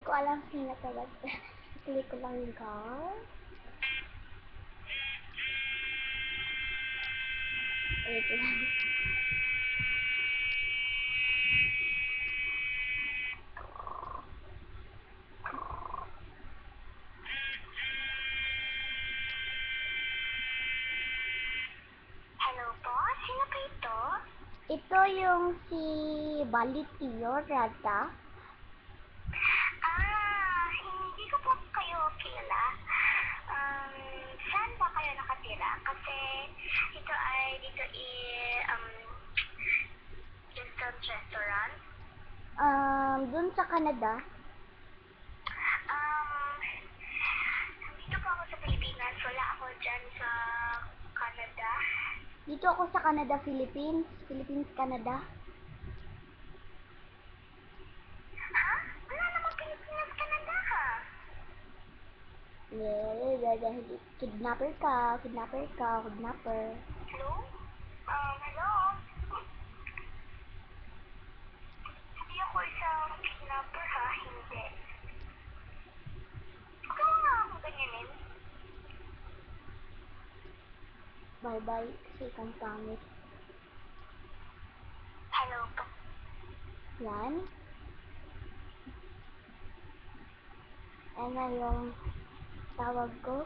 ko alam sino talaga. Click ko lang yung car. Wait lang. Hello po? Sino ba ito? Ito yung si Balitio Rada. Hindi ko po kayo kilala. Saan ba kayo nakatira? Kasi ito ay discount restaurant. Dun sa Canada. Dito po ako sa Pilipinas. Wala ako dyan sa Canada. Dito ako sa Canada, Philippines. Philippines, Canada. Ha? Wala namang Pilipinas, Canada ka. Dahil kidnapper ka, kidnapper. Hello? Hello? Hindi ako isang kidnapper ha, hindi. Huwag mo nga akong ganyanin. Bye-bye, kasi kang pangit. Hello po. Yan. Ano yung tawag ko?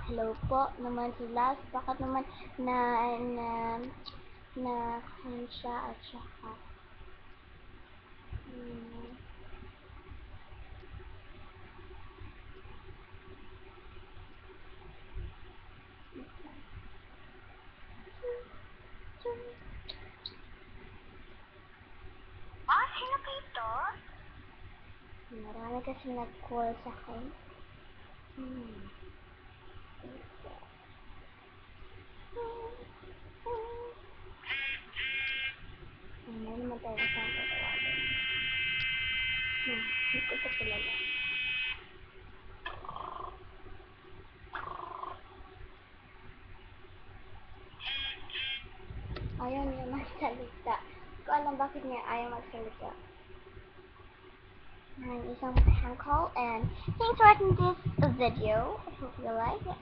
Hello po naman sila. Bakit naman na siya at saka Sino ba ito? marami kasi nag-call sa akin. Ano naman tayo sa tawagin? Hindi ko ito kilala. Ayaw niya magsalita. Hindi ko alam bakit niya ayaw magsalita. Isang prank call, and thanks for watching this video. I hope you like it.